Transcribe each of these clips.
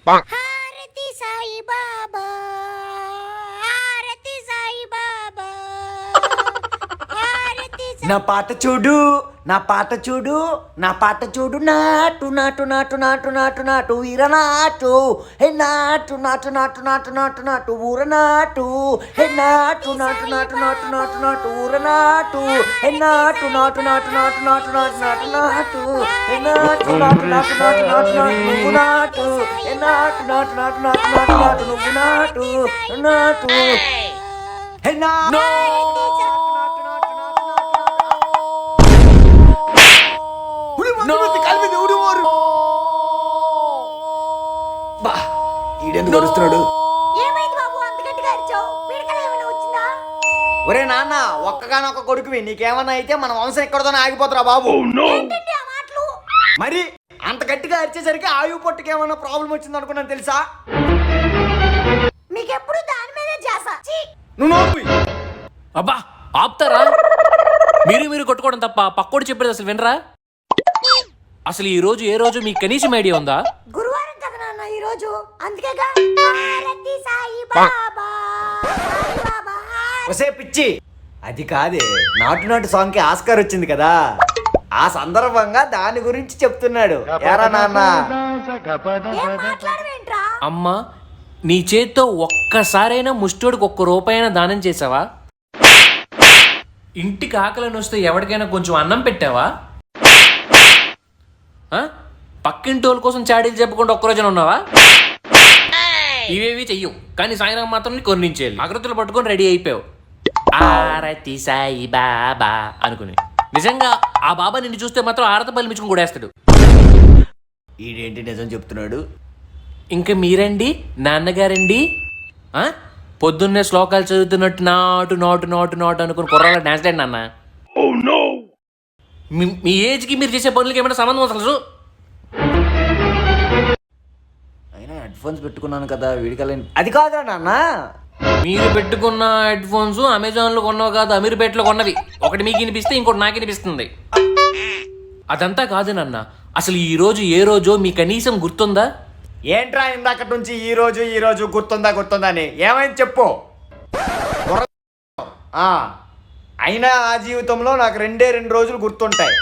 హారతి సాయి బాబా, హారతి సాయి బాబా, హారతి నా పాట చూడు, నా పాట చూడు, నా పాట చూడు. నాటు నాటు నాటు నాటు నాటు నాటు వీర నాటు, హే నాటు నాటు నాటు నాటు నాటు నాటు ఊర నాటు, హే నాటు నాటు నాటు నాటు నాటు నాటు ఊర నాటు, హే నాటు నాటు నాటు నాటు నాటు నాటు నాటు నాటు, హే నాటు నాటు నాటు నాటు నాటు నాటు నువ్వు నాటు, హే నాటు నాటు నాటు నాటు నాటు నాటు నువ్వు నాటు నాటు, హే నాటు. ఈడెందుకు అరుస్తున్నాడు? ఏమైంది బాబు అంత గట్టిగా అరిచావు? పీడకల ఏమైనా వచ్చిందా? ఒరే నాన్న, ఒక్కగానొక్క కొడుకువి, నీకేమన్నా అయితే మన వంశం ఎక్కడతోనే ఆగిపోతురా బాబు. ఏంటండి ఆ మాటలు? మరి అంత గట్టిగా అరిచేసరికి ఆయువు పట్టుకి ఏమన్నా ప్రాబ్లం వచ్చింది అనుకున్నాను తెలుసా? మీకెప్పుడు దాని మీదే చేసా. నువ్వు నోపి. అబ్బా ఆపుతారా? మీరు కొట్టుకోవడం తప్ప పక్కోడు చెప్పేది అసలు వినరా? అసలు ఈ రోజు ఏ రోజు మీకు కనీసం ఐడియా ఉందా? గురువారం కదా నాన్న ఈ రోజు, అందుకేగా హారతి సాయి బాబా, సాయి బాబా. ఒసే పిచ్చి, అది కాదే, నాటు నాటు సాంగ్ కి ఆస్కార్ వచ్చింది కదా, ఆ సందర్భంగా దాని గురించి చెప్తున్నాడు. ఏరా నాన్న? ఏం మాట్లాడవేంట్రా? అమ్మా, నీ చేత్తో ఒక్కసారైనా ముష్టోడికి ₹1 దానం చేసావా? ఇంటికి ఆకలిని వస్తే ఎవరికైనా కొంచెం అన్నం పెట్టావా? పక్కింటి వాళ్ళ కోసం చాడీలు చెప్పకుండా ఒక్కరోజున ఉన్నావా? ఇవేవి చెయ్యవు, కానీ సాయంత్రం మాత్రం కొన్నించేయాలి. అగ్రతులు పట్టుకొని రెడీ అయిపోయావు. ఆరతి సాయి బాబా అనుకుని. నిజంగా ఆ బాబా నిన్ను చూస్తే మాత్రం ఆరత బలిమించుకుని కూడేస్తాడు. ఈడేంటి నిజం చెప్తున్నాడు? ఇంకా మీరండి, నాన్నగారండి, పొద్దున్నే శ్లోకాలు చదువుతున్నట్టు నాటు నాటు నాటు నాటు అనుకుని కుర్రాళ్ళ డాన్స్ లేండి నాన్న. మీ ఏజ్కి మీరు చేసే పనులకి ఏమైనా సంబంధం అసలు? అయినా హెడ్ ఫోన్స్ పెట్టుకున్నాను కదా, వీడికలేండి. అది కాదురా నాన్న, మీరు పెట్టుకున్న హెడ్ ఫోన్స్ అమెజాన్లో కొన్నవి కాదు, అమీర్పేటలో కొన్నవి. ఒకటి మీకు వినిపిస్తే ఇంకోటి నాకు వినిపిస్తుంది. అదంతా కాదు నాన్న, అసలు ఈ రోజు ఏ రోజో మీ కనీసం గుర్తుందా? ఏంట్రా ఇందాకటి నుంచి ఈ రోజు గుర్తుందా అని ఏమైంది చెప్పు. అయినా ఆ జీవితంలో నాకు 2 రోజులు గుర్తుంటాయి.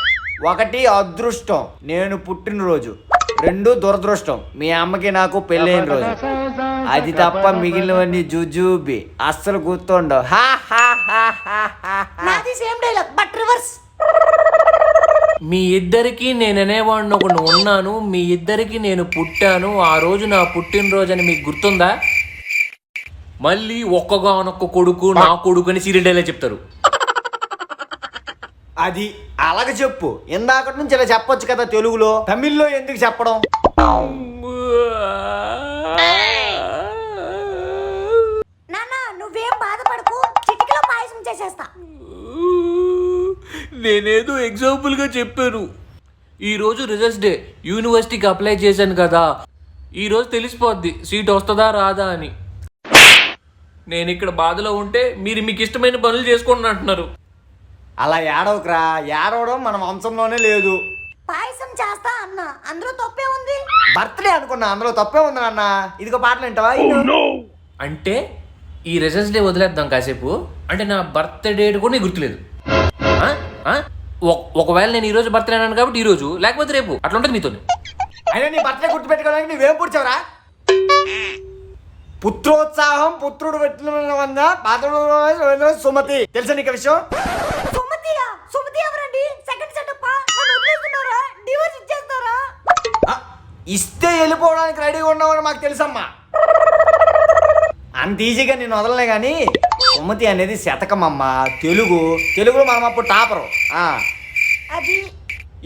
1 అదృష్టం, నేను పుట్టినరోజు. 2 దురదృష్టం, మీ అమ్మకి నాకు పెళ్ళైన రోజు. అది తప్ప మిగిలినవన్నీ జుజూబి, అస్సలు గుర్తుండవు. నాది సేమ్ డైలాగ్ బట్ రివర్స్. మీ ఇద్దరికి నేను అనేవాడిని ఒకడు ఉన్నాను, మీ ఇద్దరికి నేను పుట్టాను, ఆ రోజు నా పుట్టినరోజు అని మీకు గుర్తుందా? మళ్ళీ ఒక్కగానొక్క కొడుకు, నా కొడుకు అని సీరియల్ డైలాగ్ చెప్తారు. అది అలాగ చెప్పు. ఇందాకటి నుంచి ఇలా చెప్పొచ్చు కదా తెలుగులో, తమిళ్లో ఎందుకు చెప్పడం? నాన్న నువ్వేం బాధపడకు, చిటికలో పాయసం చేసేస్తా. నేనేదో ఎగ్జాంపుల్గా చెప్పాను. ఈరోజు రిజల్ట్స్ డే, యూనివర్సిటీకి అప్లై చేశాను కదా, ఈరోజు తెలిసిపోద్ది సీట్ వస్తుందా రాదా అని. నేను ఇక్కడ బాధలో ఉంటే మీరు మీకు ఇష్టమైన పనులు చేసుకోండి అంటున్నారు. అలా ఏడవకురా, ఏడవడం మన వంశంలోనే లేదు. పాయసం చేస్తా అన్న, అందులో తప్పే ఉంది. బర్త్డే అనుకున్నా, అందులో తప్పే ఉంది నాన్న. ఇదిగో పాటలు వింటావా? అంటే ఈ రిజల్ట్స్ డే వదిలేద్దాం కాసేపు. అంటే నా బర్త్డే డేట్ కూడా నీకు గుర్తులేదు. ఒకవేళ నేను ఈరోజు బర్త్డే అన్నాను కాబట్టి ఈరోజు, లేకపోతే రేపు, అట్లా ఉంటుంది మీతో. అయినా నీ బర్త్డే గుర్తు పెట్టుకోవడానికి నువ్వేం పుడిచావురా? పుత్రోత్సాహం పుత్రుడు పెట్టిన సుమతి, తెలుసా నీకు విషయం? సుమతియా? సుమతి ఎవరండి? Second setup వదిలేస్తున్నారా? డివోర్స్ ఇచ్చేస్తారా? ఇస్తే వెళ్ళిపోవడానికి రెడీగా ఉన్నావని మాకు తెలుసమ్మా. అంత ఈజీగా నేను వదలలే కానీ, సుమతి అనేది శతకం అమ్మ. తెలుగులో మనం అప్పుడు టాపరు. అది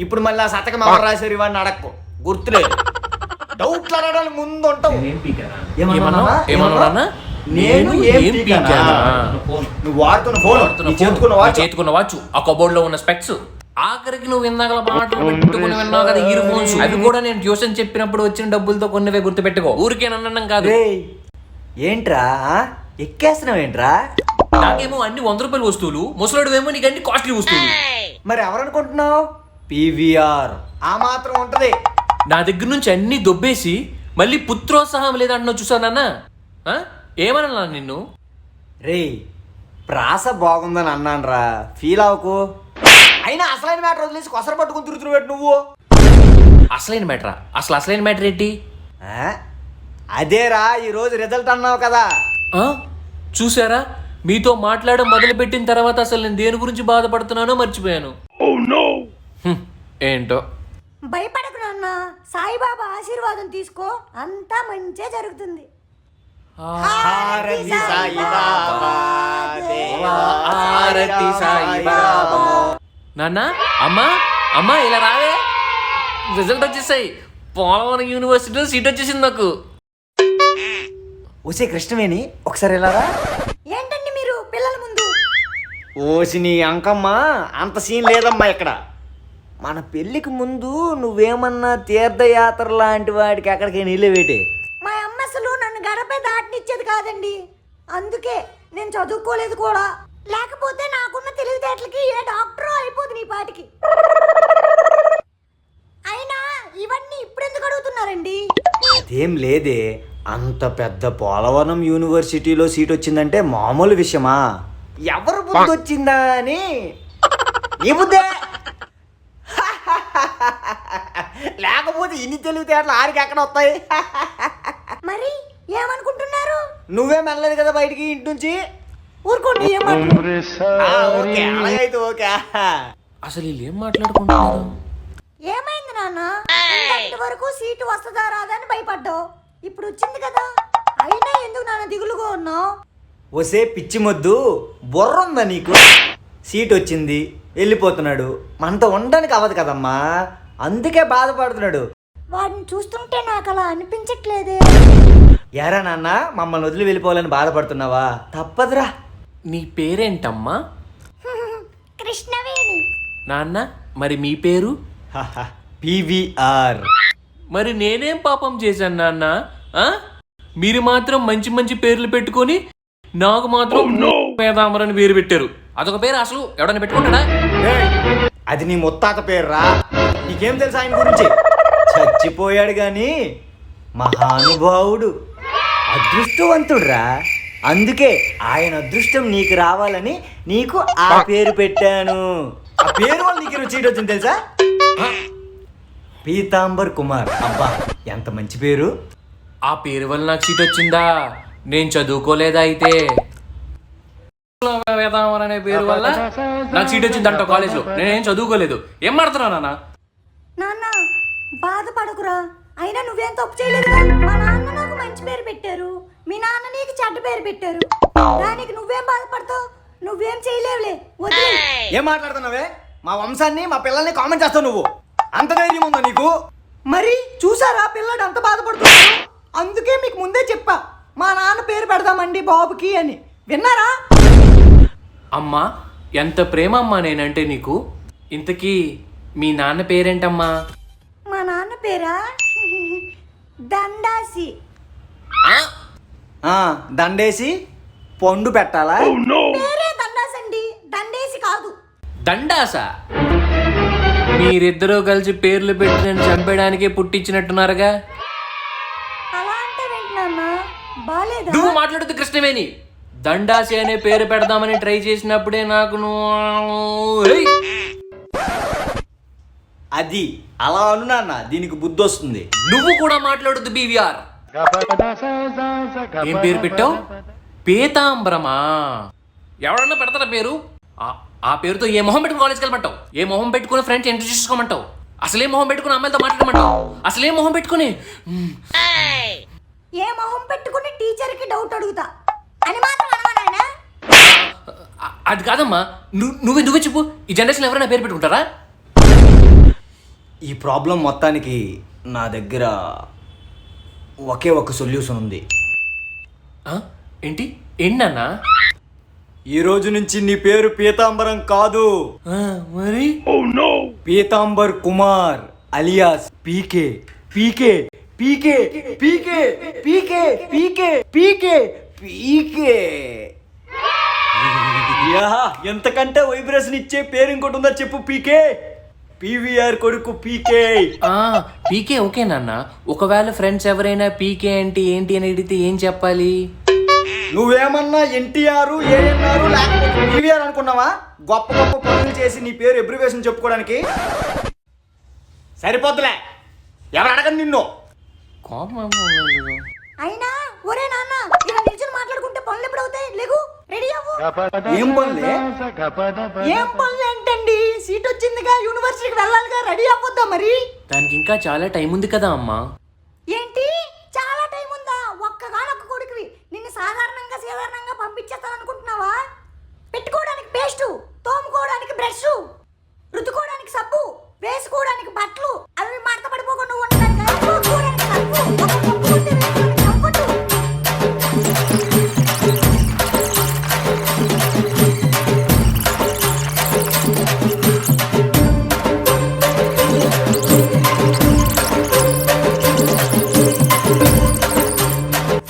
ఇప్పుడు మళ్ళీ ఆ శతకం ఎవరు రాశారు ఇవన్నీ అడక్కు, గుర్తులేదు. డౌట్లు అడగడానికి ముందు ఉంటావు. నువ్వు వాడుతున్న ఫోన్, చేతుకున్న వాచ్, ఆ కబోర్డ్ లో ఉన్న స్పెక్స్, ఆఖరికి నువ్వు ఇందాక మాటలు పెట్టుకుని విన్నావు కదా ఇయర్ ఫోన్స్, అవి కూడా నేను ట్యూషన్ చెప్పినప్పుడు వచ్చిన డబ్బులతో కొన్నవే, గుర్తు పెట్టుకో. ఊరికే నన్నం కాదు. ఏంట్రా ఎక్కేస్తున్నావు? ఏంట్రా? నాకేమో అన్ని ₹100 వస్తువులు, ముసలాడువేమో నీకు అన్ని కాస్ట్లీ వస్తువులు. మరి ఎవరనుకుంటున్నావు? PVR ఆ మాత్రం ఉంటది. నా దగ్గర నుంచి అన్ని దొబ్బేసి మళ్ళీ పుత్రోత్సాహం లేదంటున్నావు చూసానన్నా ఏమన్నా నిన్ను? రే ప్రాస బాగుందని అన్నానురా, ఫీల్ అవ్వకు. అయినా అసలైన మ్యాటర్ వదిలేసి కొసర పట్టుకుని తిరుగుతున్నావు నువ్వు. అసలైన మ్యాటరా? అసలైన మ్యాటర్ ఏంటి? ఆ? అదేరా ఈరోజు రిజల్ట్ అన్నావు కదా. చూసారా, మీతో మాట్లాడడం మొదలుపెట్టిన తర్వాత అసలు నేను దేని గురించి బాధపడుతున్నానో మర్చిపోయాను. ఏంటో. భయపడకు నాన్న, సాయిబాబా ఆశీర్వాదం తీసుకో, అంతా మంచిగా జరుగుతుంది. హారతి సాయిబాబా, హారతి సాయిబాబా. నాన్న, అమ్మా అమ్మా ఇలా రావే, రిజల్ట్ వచ్చేసాయి. పోలవరం యూనివర్సిటీలో సీట్ వచ్చేసింది నాకు. ఓసే కృష్ణవేణి ఒకసారి ఎలా రా. ఏంటండి మీరు పిల్లల ముందు? ఓసి నీ అంకమ్మ, అంత సీన్ లేదమ్మా ఇక్కడ. మన పెళ్ళికి ముందు నువ్వేమన్నా తీర్థయాత్ర లాంటి వాడికి ఎక్కడికి నీళ్ళవేటి? మా అమ్మ అసలు నన్ను గడపే దాటనిచ్చేది కాదండి, అందుకే నేను చదువుకోలేదు కూడా. లేకపోతే నాకున్న తెలివితేటలకి ఏ డాక్టరో అయిపోతుంది ఈ పాటికి. అయినా ఇవన్నీ ఇప్పుడు ఎందుకు అడుగుతున్నారండి? అదేం లేదే, అంత పెద్ద పోలవరం యూనివర్సిటీలో సీట్ వచ్చిందంటే మామూలు విషయమా? ఎవరు బుద్ధి వచ్చిందా అని. నీ బుద్ధే. లేకపోతే ఇన్ని తెలివితేటలు ఆడికి ఎక్కడ వస్తాయి? మరి ఏమనుకుంటున్నారు? నువ్వే వెళ్ళలేదు కదా బయటికి ఇంటి నుంచి. ఊరుకోండి, ఓకే అలాగైతే ఓకే. అసలు వీళ్ళు ఏం మాట్లాడుకుంటున్నారు? ఏమైంది నాన్న? ఇంతవరకు సీటు వస్తుందా రాదా అని భయపడ్డావు, ఇప్పుడు వచ్చింది కదా, అయినా ఎందుకు నాన్న దిగులుగా ఉన్నావు? ఒసే పిచ్చి మొద్దు, బుర్ర ఉందా నీకు? సీట్ వచ్చింది, వెళ్ళిపోతున్నాడు, మనతో ఉండడానికి అవ్వదు కదమ్మా, అందుకే బాధపడుతున్నాడు. వాడిని చూస్తుంటే నాకు అలా అనిపించట్లేదే. ఎరా నాన్న, మమ్మల్ని వదిలి వెళ్ళిపోవాలని బాధపడుతున్నావా? తప్పదురా. నీ పేరేంటమ్మా? కృష్ణవేణి. నాన్న, మరి మీ పేరు? పివిఆర్. మరి నేనేం పాపం చేశాను నాన్న? మీరు మాత్రం మంచి మంచి పేర్లు పెట్టుకొని నాకు మాత్రం పేదాంబరని పేరు పెట్టారు. అదొక పేరు అసలు ఎవడన్నా పెట్టుకుంటాడా? అది నీ ముత్తాత పేర్రా, నీకేం తెలుసు ఆయన గురించి? చచ్చిపోయాడు గాని మహానుభావుడు, అదృష్టవంతుడురా. అందుకే ఆయన అదృష్టం నీకు రావాలని నీకు ఆ పేరు పెట్టాను. ఆ పేరు వల్ల నీకు సీట్ వచ్చింది తెలుసా? పీతాంబర్ కుమార్. అబ్బా ఎంత మంచి పేరు. ఆ పేరు వల్ల నాకు సీట్ వచ్చిందా? నేను చదువుకోలేదా అయితే? వేదాంబర్ అనే పేరు వల్ల నాకు సీట్ వచ్చిందంట కాలేజ్లో. నేనేం చదువుకోలేదు. ఏం మాడుతున్నావు నాన్న? నాన్న బాధపడకురా, అయినా నువ్వేం తప్పు చేయలేదురా. మా నాన్న నాకు మంచి పేరు పెట్టారు, మీ నాన్న నీకు చెడ్డ పేరు పెట్టారు, దానికి నువ్వేం బాధపడతావు? నువ్వేం చేయలేవులే, వదిలే. ఏం మాట్లాడుతున్నావే? మా వంశాన్ని మా పిల్లల్ని కామెంట్ చేస్తావు నువ్వు. అంత ధైర్యం ఉందా నీకు? మరి చూసారా పిల్లడు అంత బాధపడుతున్నాడు? అందుకే మీకు ముందే చెప్పా, మా నాన్న పేరు పెడదామండి బాబుకి అని. విన్నారా? అమ్మా, ఎంత ప్రేమ అమ్మా నేనంటే నీకు. ఇంతకీ మీ నాన్న పేరేంటమ్మా? మా నాన్న పేరా దండాసి. దండేసి పండు పెట్టాలా? పేరే దండాసి అండి, దండేసి కాదు. దండాసా? మీరిద్దరూ కలిసి పేర్లు పెట్టి నేను చంపేయడానికే పుట్టించినట్టున్నారుగా. అలా అంటే నాన్న బాలేదా? నువ్వు మాట్లాడుతూ కృష్ణవేణి. దండాసి అనే పేరు పెడదామని ట్రై చేసినప్పుడే నాకు నువ్వు అది అలా అను నాన్న, దీనికి బుద్ధి వస్తుంది. నువ్వు కూడా మాట్లాడుతూ బీవీఆర్. ఏం పేరు పెట్టావు? పీతాంబరమా? ఎవడన్నా పెడతారా పేరు? ఆ పేరుతో ఏ మొహం పెట్టుకుని కాలేజ్కి వెళ్ళమంటావు? ఏ మొహం పెట్టుకుని ఫ్రెండ్స్ ఇంట్రడ్యూస్ చేసుకోమంటావు? అసలే మొహం పెట్టుకుని అమ్మాయిలతో మాట్లాడమంటావు? అసలే మొహం పెట్టుకుని ఏ మొహం పెట్టుకుని టీచర్కి డౌట్ అడుగుతా అని మాత్రం అనవానా? అది కాదమ్మా, నువ్వే చెప్పు. ఈ జనరేషన్ ఎవరైనా పేరు పెట్టుకుంటారా? ఈ ప్రాబ్లం మొత్తానికి నా దగ్గర ఒకే ఒక సొల్యూషన్ ఉంది. ఏంటి ఏంటన్నా? ఈ రోజు నుంచి నీ పేరు పీతాంబరం కాదు, మరి పీతాంబర్ కుమార్ అలియాస్ పీకే. పీకే పీకే పీకే పీకే పీకే పీకే పీకే. ఎంతకంటే వైబ్రేషన్ ఇచ్చే పేరు ఇంకోటి ఉందా చెప్పు? పీకే. పీవీఆర్ కొడుకు పీకే. పీకే ఓకే నాన్న. ఒకవేళ ఫ్రెండ్స్ ఎవరైనా పీకే అంటే ఏంటి అని అడిగితే ఏం చెప్పాలి? నువ్వేమన్నా ఎన్టీఆర్ ఏఎన్ఆర్ లేకపోతే పీవీఆర్ అనుకున్నావా? గొప్ప గొప్ప పనులు చేసి నీ పేరు ఎబ్రివేషన్ చెప్పుకోవడానికి సరిపోద్దులే. ఎవరు అడగండి నిన్ను. అయినా ఒరే నాన్న ఇలా నిల్చొని మాట్లాడుకుంటే పనులు ఎప్పుడు అవుతాయి? లేకు, రెడీ అవ్వు. ఏం పనులే? ఏం పనులు ఏంటండి? సీట్ వచ్చిందిగా, యూనివర్సిటీకి వెళ్ళాలిగా, రెడీ అవ్వద్దా మరి? దానికి ఇంకా చాలా టైం ఉంది కదా అమ్మా. ఏంటి చాలా టైం ఉందా? ఒక్కగానొక్క కొడుకువి, నిన్ను సాధారణంగా పంపించేస్తాను అనుకుంటున్నావా? పెట్టుకోవడానికి పేస్టు, తోముకోవడానికి బ్రష్, రుద్దుకోవడానికి సబ్బు, వేసుకోవడానికి బట్టలు, అవి మడత పడిపోకుండా ఉండడానికి వేసుకోవడానికి సబ్బు, ఒక కప్పు ఉంటే వేసుకోవడానికి కంఫర్టు.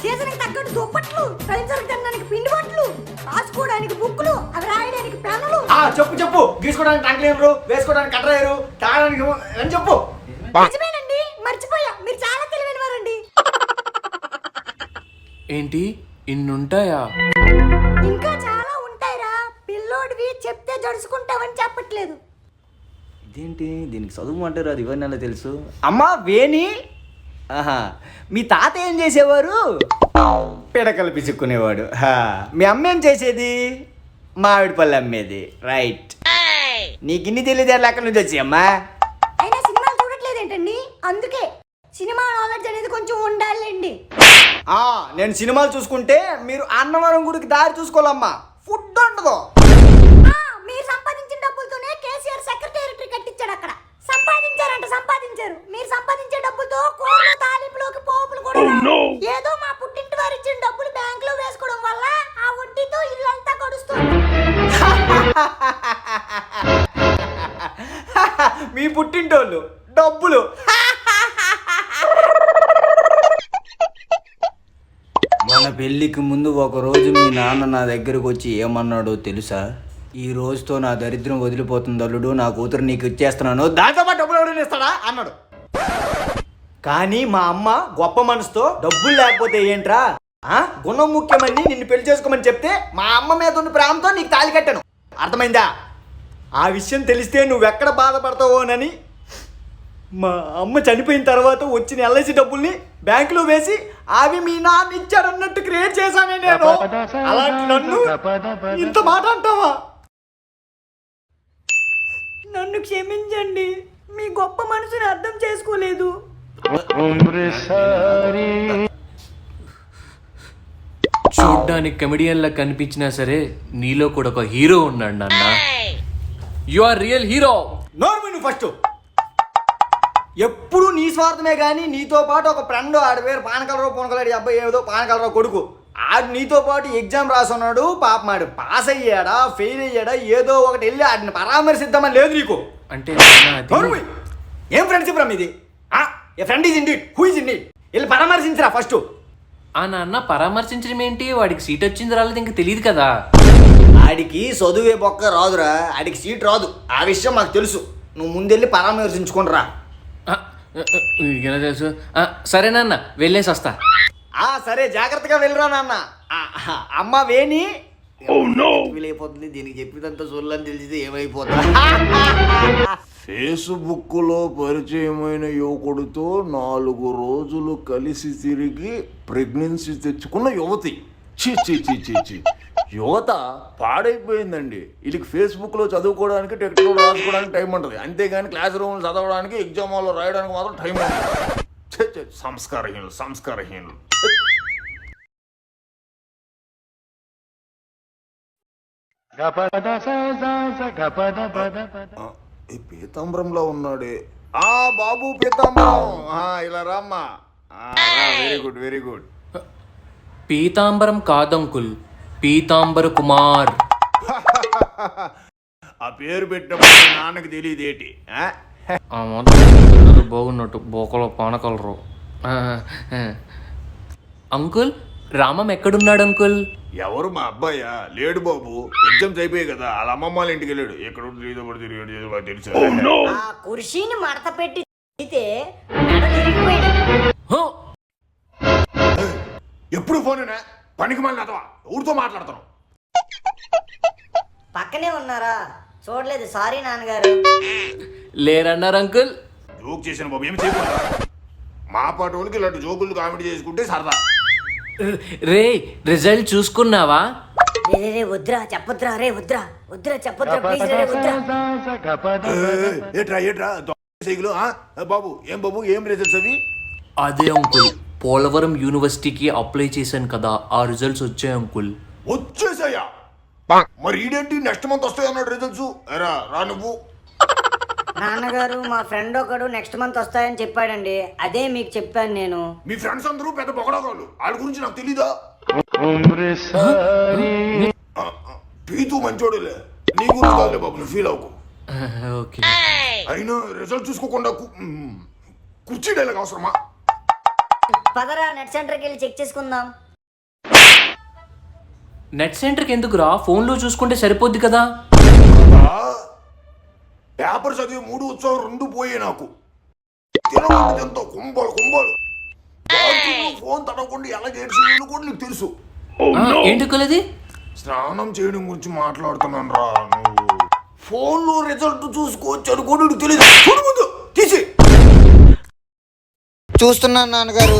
సీజన్కి తగ్గట్టు దుప్పట్లు, కల్చర్ తినడానికి పిండి బట్టలు, రాసుకోవడానికి బుక్కులు, అవి రాయడానికి పెన్నులు. చెప్పు గీసుకోవడానికి టంక్లీనరు, వేసుకోవడానికి కట్రాయరు, తాగడానికి అని చెప్పు. నిజమేనండి, మర్చిపోయా, మీరు చాలా తెలివైనవారండి. ఏంటి ఇన్నుంటాయా? ఇంకా చాలా ఉంటాయిరా, పిల్లోడివి చెప్తే జడుచుకుంటావని చెప్పట్లేదు. ఇదేంటి దీనికి చదువు అంటారు, అది ఇవన్నీ ఎలా తెలుసు? అమ్మా వేణి, ఆహా, మీ తాత ఏం చేసేవారు? పిడకలు పిసుక్కునేవాడు. మీ అమ్మ ఏం చేసేది? మామిడి పళ్ళు అమ్మేది. రైట్. నీకు ఇన్ని తెలియదు ఎక్కడి నుంచి వచ్చి అమ్మా? అయినా సినిమాలు చూడట్లేదేంటండి? అందుకే సినిమా నాలెడ్జ్ అనేది కొంచెం ఉండాలండి. నేను సినిమాలు చూసుకుంటే మీరు అన్నవరం గుడికి దారి చూసుకోవాలమ్మా, ఫుడ్ ఉండదు. మీరు సంపాదించిన డబ్బులతోనే కేసీఆర్ సెక్రటేరియట్ కట్టించాడు. అక్కడ సంపాదించారు. మీరు సంపాదించే డబ్బులతో కూరలు, తాలింపులోకి పోపులు కూడా ఏదో మా పుట్టింటి వారు ఇచ్చిన డబ్బులు బ్యాంక్ లో వేసుకోవడం వల్ల ఆ వడ్డీతో ఇల్లంతా గడుస్తుంది. మీ పుట్టింటోళ్ళు డబ్బులు. మన పెళ్ళికి ముందు ఒక రోజు మీ నాన్న నా దగ్గరకు వచ్చి ఏమన్నాడో తెలుసా? ఈ రోజుతో నా దరిద్రం వదిలిపోతుంది అల్లుడు, నా కూతురు నీకు ఇచ్చేస్తున్నాను, దాంతో పాటు డబ్బులు ఎవరైనా ఇస్తాడా అన్నాడు. కానీ మా అమ్మ గొప్ప మనసుతో డబ్బులు లేకపోతే ఏంట్రా, గుణం ముఖ్యమని నిన్ను పెళ్లి చేసుకోమని చెప్తే మా అమ్మ మీద ఉన్న ప్రేమతో నీకు తాళి కట్టాను. అర్థమైందా? ఆ విషయం తెలిస్తే నువ్వెక్కడ బాధపడతావోనని మా అమ్మ చనిపోయిన తర్వాత వచ్చిన ఎల్ఐసి డబ్బుల్ని బ్యాంకులో వేసి అవి మీ నాన్న ఇచ్చారన్నట్టు క్రియేట్ చేశానే నేను. అలాంటి నన్ను ఇంత మాట అంటావా? నన్ను క్షమించండి, మీ గొప్ప మనసుని అర్థం చేసుకోలేదు. చూడ్డానికి కమెడియన్ లా కనిపించినా సరే నీలో కూడా ఒక హీరో ఉన్నాడు నాన్న. You are real hero. నోర్మి ఫస్ట్. ఎప్పుడు నీ స్వార్థమే కానీ నీతో పాటు ఒక ఫ్రెండ్, ఆడి పేరు పానకలరావు, పూనకలాడి అబ్బాయి ఏదో పానకలరావు కొడుకు, ఆడు నీతో పాటు ఎగ్జామ్ రాసున్నాడు. పాపం ఆడు పాస్ అయ్యాడా ఫెయిల్ అయ్యాడా ఏదో ఒకటి వెళ్ళి ఆడిని పరామర్శిద్దామని లేదు నీకు. అంటే ఏం ఫ్రెండ్షిప్ రా మీది? A friend is indeed, who is indeed? వెళ్ళి పరామర్శించరా ఫస్ట్. ఆ నాన్న పరామర్శించడం ఏంటి? వాడికి సీట్ వచ్చింది రాలేదు ఇంకా తెలియదు కదా. ఆడికి చదువే బొక్క రాదురా, ఆడికి సీట్ రాదు, ఆ విషయం మాకు తెలుసు. నువ్వు ముందెళ్ళి పరామర్శించుకోనరా. వీడికెలా తెలుసు? సరే నాన్న వెళ్ళేసి వస్తా. సరే జాగ్రత్తగా వెళ్ళరా నాన్న. అమ్మ వేణి వీలైపోతుంది, దీనికి చెప్పినంత సొల్లని తెలిసి ఏమైపోతా. ఫేస్బుక్లో పరిచయమైన యువకుడితో 4 రోజులు కలిసి తిరిగి ప్రెగ్నెన్సీ తెచ్చుకున్న యువతి. చి యువత పాడైపోయిందండి. వీళ్ళకి ఫేస్బుక్లో చదువుకోవడానికి, టెక్స్ట్లో రాసుకోవడానికి టైం ఉంటుంది, అంతేగాని క్లాస్ రూమ్లో చదవడానికి, ఎగ్జామ్ హాల్లో రాయడానికి మాత్రం టైం ఉంటుంది. సంస్కారహీనులు. ఈ పీతాంబరంలో ఉన్నాడే బాబు పీతాంబరం, ఇలా రామ్మా. Very good. పీతాంబరం కాదంకుల్, పీతాంబర కుమార్. ఆ పేరు పెట్టినప్పుడు నాన్నకి తెలియదేటి? బాగున్నట్టు బోకలో పానకలరు. అంకుల్ రామం ఎక్కడున్నాడు అంకుల్? ఎవరు మా అబ్బాయా? లేడు బాబు, ఎగ్జామ్స్ అయిపోయాయి కదా, వాళ్ళ అమ్మమ్మ వాళ్ళ ఇంటికి వెళ్ళాడు. ఎక్కడ ఏదో పడి తిరిగాడు, ఏదో పడి తెలుసు. ఆ కుర్చీని మడత పెట్టి అయితే మెడ తిరిగిపోయింది. హో! ఎప్పుడు ఫోనేనా? పనికి మళ్ళీ అదవా, ఊరితో మాట్లాడతాను. పక్కనే ఉన్నారా? చూడలేదు, సారీ నాన్నగారు. లేరన్నారు అంకుల్. జోక్ చేసిన బాబు, ఏమి చేయకుండా మా పాట వాళ్ళకి ఇలాంటి జోకులు కామెడీ చేసుకుంటే సరదా. రే రిజల్ట్ చూసుకున్నావా? రే వద్దురా, చెప్పొద్దురా, రే వద్దురా వద్దురా, చెప్పొద్దురా ప్లీజ్, రే వద్దురా. ఏట్రా ఏట్రా సైకిల్ బాబు? ఏం బాబు, ఏం రిజల్ట్స్ అవి? అదే అంకుల్, పోలవరం యూనివర్సిటీకి అప్లై చేశాను కదా, ఆ రిజల్ట్స్ వచ్చాయి అంకుల్. వచ్చేసాయా? మరి ఈడేంటి నెక్స్ట్ మంత్ వస్తాయి అన్నాడు రిజల్ట్స్. రా రా నువ్వు. నాన్నగారు, మా ఫ్రెండ్ ఒకడు నెక్స్ట్ మంత్ వస్తాయని చెప్పాడండి, అదే మీకు చెప్పాను నేను. మీ ఫ్రెండ్స్ అందరూ పెద్ద పొగడగాళ్ళు, వాళ్ళ గురించి నాకు తెలీదా? పీతూ మంచోడులే, నీ గురించి కాదులే బాబు, నువ్వు ఫీల్ అవ్వకు. ఓకే. అయినా రిజల్ట్ చూసుకోకుండా కుర్చీ డైలాగ్ అవసరమా? పదరా, నెట్ సెంటర్కి వెళ్ళి చెక్ చేసుకుందాం. నెట్ సెంటర్కి ఎందుకురా, ఫోన్లో చూసుకుంటే సరిపోద్ది కదా. పేపర్ చదివి 3 ఉత్సవం 2 పోయే నాకు. తినకుండా కుంభాలు కుంభాలు ఫోన్ తడవకుండా ఎలా చేసి కూడా నీకు తెలుసు. ఏంటి అంకుల్ అది? స్నానం చేయడం గురించి మాట్లాడుతున్నాను రా. నువ్వు ఫోన్లో రిజల్ట్ చూసుకోవచ్చు అనుకోండి, నీకు తెలియదు. చూడు ముందు తీసి. చూస్తున్నాను నాన్నగారు.